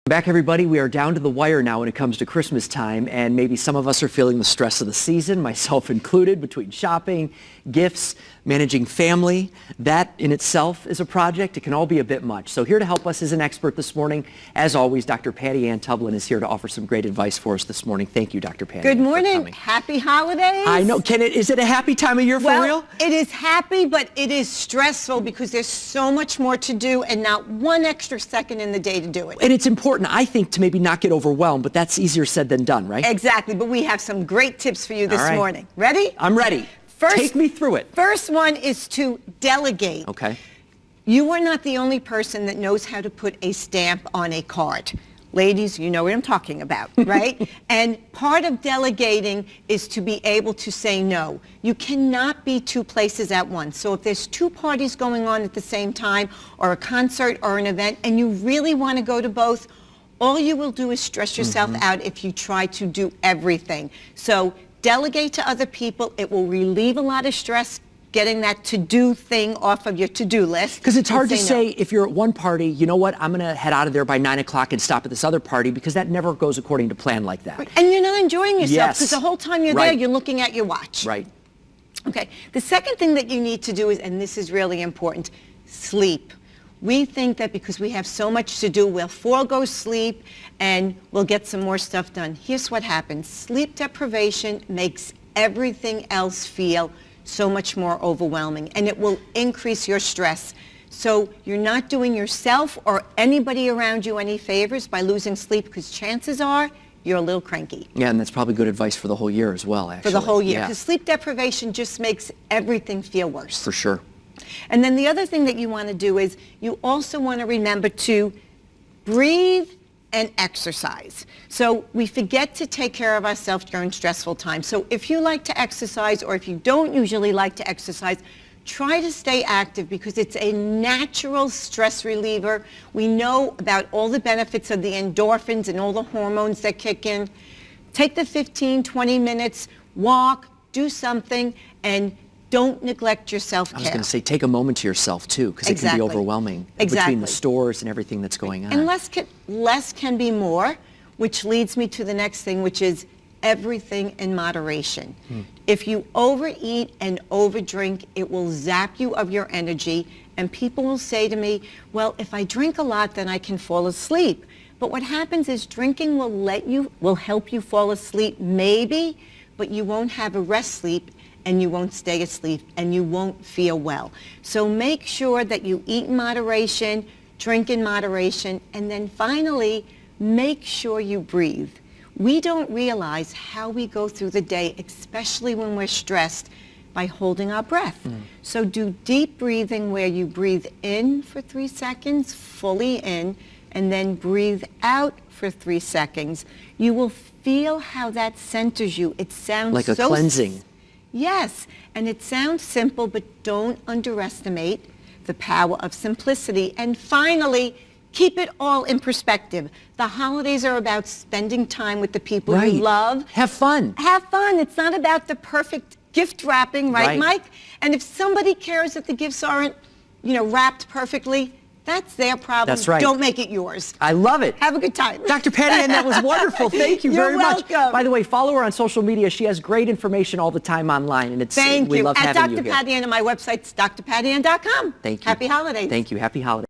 Back, everybody. We are down to the wire now when it comes to Christmas time, and maybe some of us are feeling the stress of the season, myself included, between shopping, gifts, managing family. That in itself is a project. It can all be a bit much. So here to help us is an expert this morning. As always, Dr. Patty Ann Tublin is here to offer some great advice for us this morning. Thank you, Dr. Patty. Good morning. Happy holidays. I know. Is it a happy time of year for real? It is happy, but it is stressful because there's so much more to do and not one extra second in the day to do it. And it's important, I think, to maybe not get overwhelmed, but that's easier said than done, right? Exactly. But we have some great tips for you this morning. Ready? I'm ready. Take me through it. First one is to delegate. Okay. You are not the only person that knows how to put a stamp on a card. Ladies, you know what I'm talking about, right? And part of delegating is to be able to say no. You cannot be two places at once. So if there's two parties going on at the same time, or a concert or an event, and you really want to go to both, all you will do is stress yourself out if you try to do everything. So delegate to other people. It will relieve a lot of stress getting that to-do thing off of your to-do list. Because it's hard to say if you're at one party, you know what, I'm going to head out of there by 9 o'clock and stop at this other party, because that never goes according to plan like that. Right. And you're not enjoying yourself because the whole time you're there, you're looking at your watch. Right. Okay. The second thing that you need to do is, and this is really important, sleep. We think that because we have so much to do, we'll forego sleep and we'll get some more stuff done. Here's what happens. Sleep deprivation makes everything else feel so much more overwhelming, and it will increase your stress. So you're not doing yourself or anybody around you any favors by losing sleep, because chances are you're a little cranky. Yeah, and that's probably good advice for the whole year as well, actually. For the whole year, because sleep deprivation just makes everything feel worse. For sure. And then the other thing that you want to do is you also want to remember to breathe and exercise. So we forget to take care of ourselves during stressful times. So if you like to exercise, or if you don't usually like to exercise, try to stay active, because it's a natural stress reliever. We know about all the benefits of the endorphins and all the hormones that kick in. Take the 15, 20 minutes, walk, do something, and don't neglect your self-care. I was going to say, take a moment to yourself, too, because it can be overwhelming between the stores and everything that's going on. And less can be more, which leads me to the next thing, which is everything in moderation. If you overeat and overdrink, it will zap you of your energy, and people will say to me, well, if I drink a lot, then I can fall asleep. But what happens is drinking will help you fall asleep, maybe, but you won't have a rest sleep, and you won't stay asleep, and you won't feel well. So make sure that you eat in moderation, drink in moderation, and then finally, make sure you breathe. We don't realize how we go through the day, especially when we're stressed, by holding our breath. So do deep breathing, where you breathe in for 3 seconds, fully in, and then breathe out for 3 seconds. You will feel how that centers you. It sounds like a cleansing. Yes, and it sounds simple, but don't underestimate the power of simplicity. And finally, keep it all in perspective. The holidays are about spending time with the people you love. Have fun. Have fun. It's not about the perfect gift wrapping, right, Mike? And if somebody cares that the gifts aren't, wrapped perfectly, that's their problem. That's right. Don't make it yours. I love it. Have a good time. Dr. Patty Ann, that was wonderful. Thank you very much. You're welcome. By the way, follow her on social media. She has great information all the time online, and we love having you here. At Dr. Patty Ann, and my website's drpattyann.com. Thank you. Happy holidays. Thank you. Happy holidays.